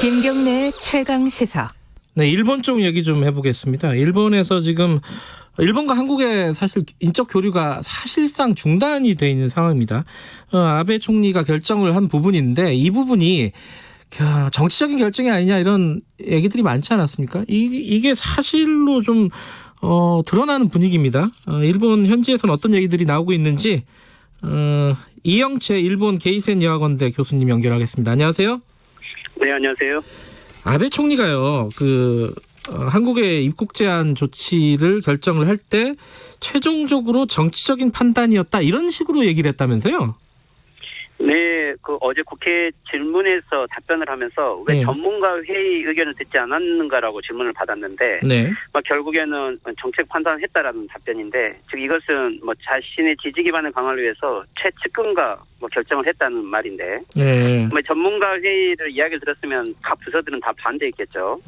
김경래의 최강 시사. 네, 일본 쪽 얘기 좀 해보겠습니다. 일본에서 지금 일본과 한국의 사실 인적 교류가 사실상 중단이 돼 있는 상황입니다. 아베 총리가 결정을 한 부분인데 이 부분이 정치적인 결정이 아니냐 이런 얘기들이 많지 않았습니까? 이게 사실로 좀 드러나는 분위기입니다. 일본 현지에서는 어떤 얘기들이 나오고 있는지 이영채 일본 게이센 여학원대 교수님 연결하겠습니다. 안녕하세요. 네, 안녕하세요. 아베 총리가요, 한국의 입국 제한 조치를 결정을 할 때 최종적으로 정치적인 판단이었다 이런 식으로 얘기를 했다면서요? 네, 어제 국회 질문에서 답변을 하면서 왜 네. 전문가 회의 의견을 듣지 않았는가라고 질문을 받았는데, 네. 결국에는 정책 판단을 했다라는 답변인데, 즉 이것은 자신의 지지 기반을 강화를 위해서 최측근과 결정을 했다는 말인데, 네. 전문가 회의를 이야기를 들었으면 각 부서들은 다 반대했겠죠.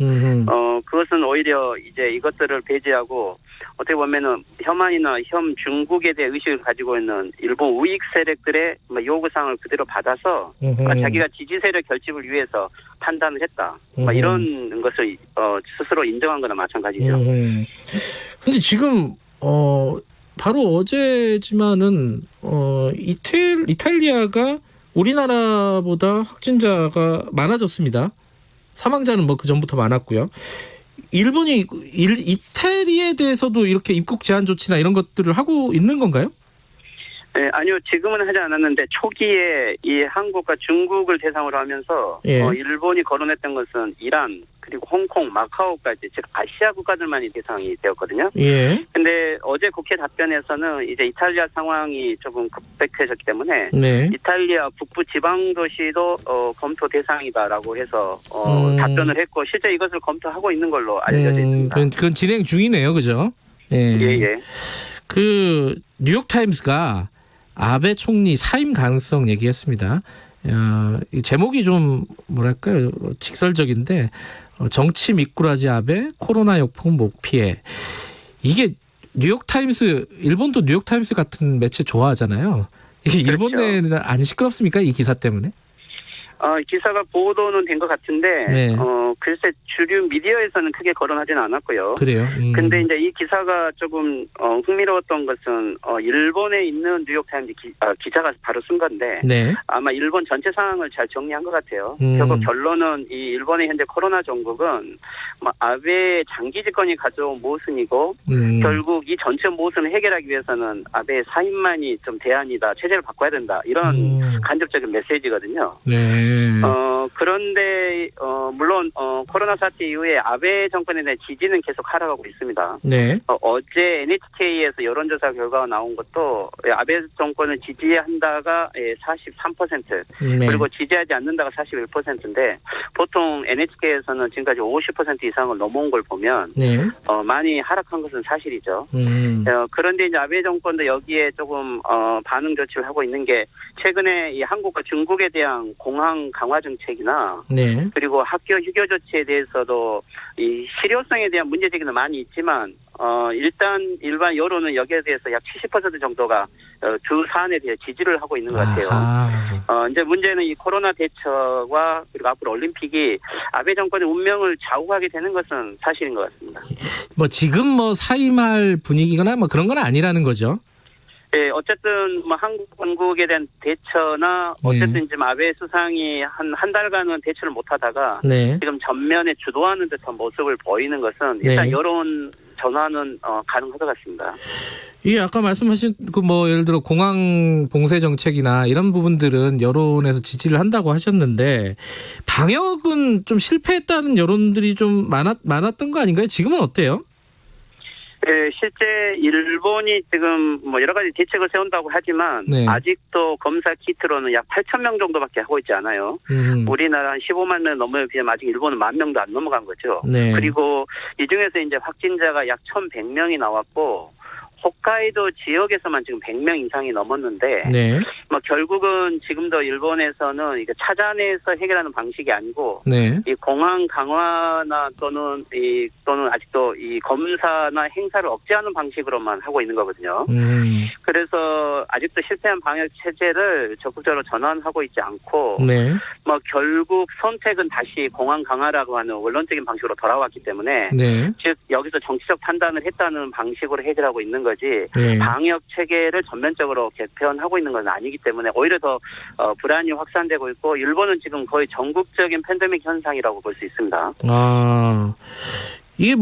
그것은 오히려 이제 이것들을 배제하고 어떻게 보면은 혐한이나 혐 중국에 대해 의식을 가지고 있는 일본 우익 세력들의 요구사항을 그대로 받아서 자기가 지지 세력 결집을 위해서 판단을 했다. 이런 것을 스스로 인정한 거나 마찬가지죠. 근데 지금 바로 어제지만은 이탈리아가 우리나라보다 확진자가 많아졌습니다. 사망자는 그 전부터 많았고요. 일본이 이태리에 대해서도 이렇게 입국 제한 조치나 이런 것들을 하고 있는 건가요? 네, 아니요. 지금은 하지 않았는데 초기에 이 한국과 중국을 대상으로 하면서 일본이 거론했던 것은 이란 그리고 홍콩, 마카오까지 즉 아시아 국가들만이 대상이 되었거든요. 예. 근데 어제 국회 답변에서는 이제 이탈리아 상황이 조금 급박해졌기 때문에 이탈리아 북부 지방 도시도 검토 대상이다라고 해서 답변을 했고 실제 이것을 검토하고 있는 걸로 알려져 있습니다. 그건 진행 중이네요, 그죠? 예. 뉴욕 타임스가 아베 총리 사임 가능성 얘기했습니다. 제목이 좀 뭐랄까요, 직설적인데 정치 미꾸라지 아베 코로나 역풍 못 피해. 이게 뉴욕 타임스, 일본도 뉴욕 타임스 같은 매체 좋아하잖아요. 이게 그렇죠. 일본 내에는 안 시끄럽습니까, 이 기사 때문에? 기사가 보도는 된 것 같은데, 글쎄 주류 미디어에서는 크게 거론하지는 않았고요. 그래요? 근데 이제 이 기사가 조금 흥미로웠던 것은 일본에 있는 뉴욕타임즈 기자가 바로 쓴 건데, 아마 일본 전체 상황을 잘 정리한 것 같아요. 결국 결론은 이 일본의 현재 코로나 정국은 아베 장기 집권이 가져온 모순이고, 결국 이 전체 모순을 해결하기 위해서는 아베 사임만이 좀 대안이다, 체제를 바꿔야 된다, 이런 간접적인 메시지거든요. 그런데 물론 코로나 사태 이후에 아베 정권에 대한 지지는 계속 하락하고 있습니다. 어제 NHK에서 여론조사 결과가 나온 것도 아베 정권을 지지한다가 43% 그리고 지지하지 않는다가 41%인데 보통 NHK에서는 지금까지 50% 이상을 넘어온 걸 보면 많이 하락한 것은 사실이죠. 그런데 이제 아베 정권도 여기에 조금 반응 조치를 하고 있는 게 최근에 이 한국과 중국에 대한 공항 강화 정책이나 그리고 학교 휴교 조치에 대해서도 이 실효성에 대한 문제 제기는 많이 있지만 일단 일반 여론은 여기에 대해서 약 70% 정도가 두 사안에 대해 지지를 하고 있는 것 같아요. 이제 문제는 이 코로나 대처와 그리고 앞으로 올림픽이 아베 정권의 운명을 좌우하게 되는 것은 사실인 것 같습니다. 지금 사임할 분위기거나 그런 건 아니라는 거죠. 네, 어쨌든 한국에 대한 대처나 어쨌든 지금 아베 수상이 한 달간은 대처를 못하다가 지금 전면에 주도하는 듯한 모습을 보이는 것은 일단 여론 전환은 가능할 것 같습니다. 예, 아까 말씀하신 예를 들어 공항 봉쇄 정책이나 이런 부분들은 여론에서 지지를 한다고 하셨는데 방역은 좀 실패했다는 여론들이 좀 많았던 거 아닌가요? 지금은 어때요? 네, 실제 일본이 지금 여러 가지 대책을 세운다고 하지만 아직도 검사 키트로는 약 8,000명 정도밖에 하고 있지 않아요. 우리나라 한 15만 명 넘으면 아직 일본은 10,000명도 안 넘어간 거죠. 그리고 이 중에서 이제 확진자가 약 1,100명이 나왔고 홋카이도 지역에서만 지금 100명 이상이 넘었는데 결국은 지금도 일본에서는 이게 찾아내서 해결하는 방식이 아니고 이 공항 강화나 또는 아직도 이 검사나 행사를 억제하는 방식으로만 하고 있는 거거든요. 그래서 아직도 실패한 방역 체제를 적극적으로 전환하고 있지 않고 결국 선택은 다시 공안 강화라고 하는 원론적인 방식으로 돌아왔기 때문에 네. 즉 여기서 정치적 판단을 했다는 방식으로 해결하고 있는 거지 네. 방역 체계를 전면적으로 개편하고 있는 건 아니기 때문에 오히려 더 불안이 확산되고 있고 일본은 지금 거의 전국적인 팬데믹 현상이라고 볼 수 있습니다. 이게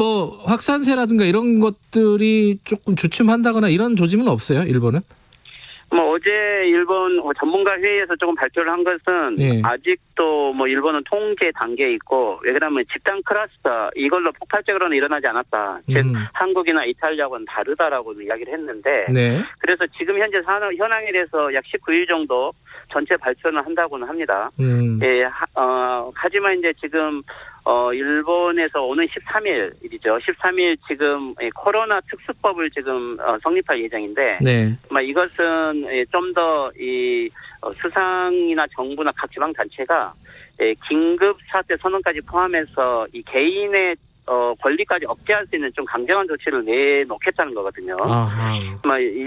확산세라든가 이런 것들이 조금 주춤한다거나 이런 조짐은 없어요, 일본은? 어제 일본 전문가 회의에서 조금 발표를 한 것은 예. 아직도 일본은 통제 단계에 있고 왜 그러냐면 집단 클러스터 이걸로 폭발적으로는 일어나지 않았다. 즉 한국이나 이탈리아하고는 다르다라고 이야기를 했는데 네. 그래서 지금 현재 현황에 대해서 약 19일 정도 전체 발표는 한다고는 합니다. 예, 하지만 이제 지금 일본에서 오는 13일이죠. 13일 지금 코로나 특수법을 지금 성립할 예정인데, 네. 이것은 좀 더 이 수상이나 정부나 각 지방 단체가 긴급 사태 선언까지 포함해서 이 개인의 권리까지 억제할 수 있는 좀 강경한 조치를 내놓겠다는 거거든요.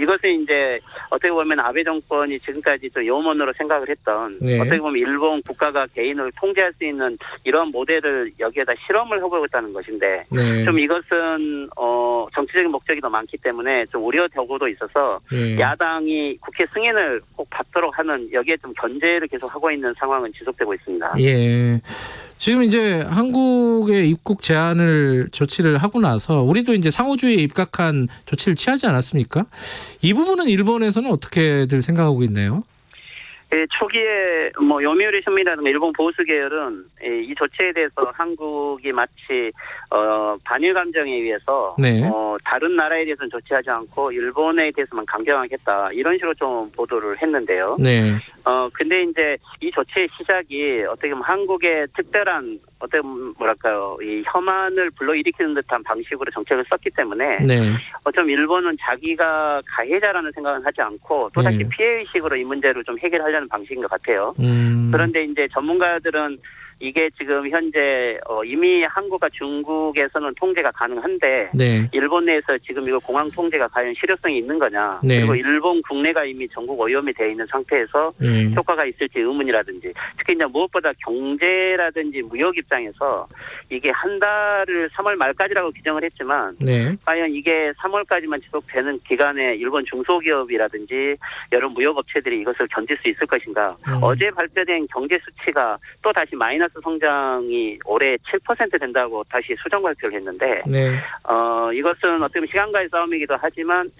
이것은 이제 어떻게 보면 아베 정권이 지금까지 좀 요원으로 생각을 했던 네. 어떻게 보면 일본 국가가 개인을 통제할 수 있는 이런 모델을 여기에다 실험을 해보겠다는 것인데 네. 좀 이것은 정치적인 목적이 더 많기 때문에 좀 우려되고도 있어서 네. 야당이 국회 승인을 꼭 받도록 하는 여기에 좀 견제를 계속 하고 있는 상황은 지속되고 있습니다. 예. 지금 이제 한국의 입국 제한을 조치를 하고 나서 우리도 이제 상호주의에 입각한 조치를 취하지 않았습니까? 이 부분은 일본에서는 어떻게들 생각하고 있나요? 예, 초기에 요미우리 신문이라든가 일본 보수 계열은 이 조치에 대해서 한국이 마치 반일 감정에 의해서 네. 다른 나라에 대해서는 조치하지 않고 일본에 대해서만 강경하겠다 이런 식으로 좀 보도를 했는데요. 네. 근데 이제 이 조치의 시작이 어떻게 보면 한국의 특별한 어떻게 이 혐한을 불러일으키는 듯한 방식으로 정책을 썼기 때문에 네. 좀 일본은 자기가 가해자라는 생각은 하지 않고 또다시 네. 피해의식으로 이 문제를 좀 해결하려는 방식인 것 같아요. 그런데 이제 전문가들은 이게 지금 현재 이미 한국과 중국에서는 통제가 가능한데 네. 일본 내에서 지금 이거 공항 통제가 과연 실효성이 있는 거냐 네. 그리고 일본 국내가 이미 전국 오염이 되어 있는 상태에서 효과가 있을지 의문이라든지 특히 이제 무엇보다 경제라든지 무역 입장에서 이게 한 달을 3월 말까지라고 규정을 했지만 네. 과연 이게 3월까지만 지속되는 기간에 일본 중소기업이라든지 여러 무역업체들이 이것을 견딜 수 있을 것인가. 어제 발표된 경제 수치가 또 다시 마이너스 성장이 올해 7% 된다고 다시 수정 발표를 했는데 네. 이것은 어떻게 보면 시간과의 싸움이기도 하지만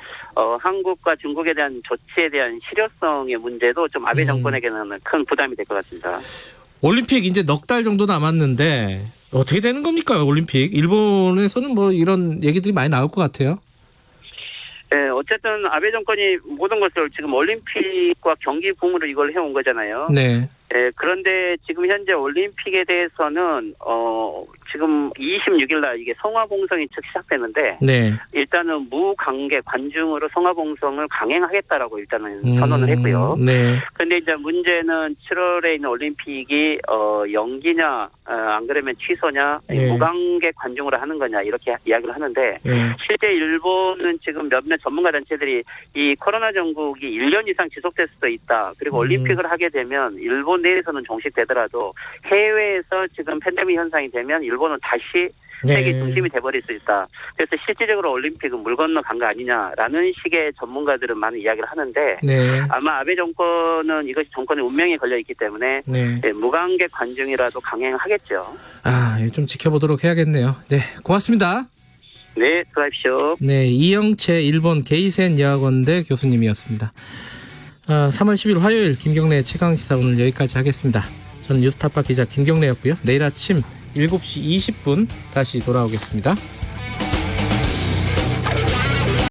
한국과 중국에 대한 조치에 대한 실효성의 문제도 좀 아베 정권에게는 큰 부담이 될 것 같습니다. 올림픽 이제 넉 달 정도 남았는데 어떻게 되는 겁니까 올림픽? 일본에서는 이런 얘기들이 많이 나올 것 같아요. 네, 어쨌든 아베 정권이 모든 것을 지금 올림픽과 경기 붐으로 이걸 해온 거잖아요. 네. 네, 그런데 지금 현재 올림픽에 대해서는 지금 26일 날 이게 성화봉송이 즉 시작되는데 네. 일단은 무관객 관중으로 성화봉송을 강행하겠다라고 일단은 선언을 했고요. 네. 그런데 이제 문제는 7월에 있는 올림픽이 연기냐 안 그러면 취소냐 네. 무관객 관중으로 하는 거냐 이렇게 이야기를 하는데 네. 실제 일본은 지금 몇몇 전문가 단체들이 이 코로나 정국이 1년 이상 지속될 수도 있다. 그리고 올림픽을 하게 되면 일본 내에서는 종식되더라도 해외에서 지금 팬데믹 현상이 되면 일본은 다시 세계 중심이 돼버릴 수 있다. 그래서 실질적으로 올림픽은 물 건너 간 거 아니냐라는 식의 전문가들은 많은 이야기를 하는데 네. 아마 아베 정권은 이것이 정권의 운명에 걸려 있기 때문에 네. 무관객 관중이라도 강행하겠죠. 좀 지켜보도록 해야겠네요. 네, 고맙습니다. 네, 수고하십시오. 네, 이영채 일본 게이센 여학원대 교수님이었습니다. 3월 10일 화요일 김경래의 최강시사 오늘 여기까지 하겠습니다. 저는 뉴스타파 기자 김경래였고요. 내일 아침 7시 20분 다시 돌아오겠습니다.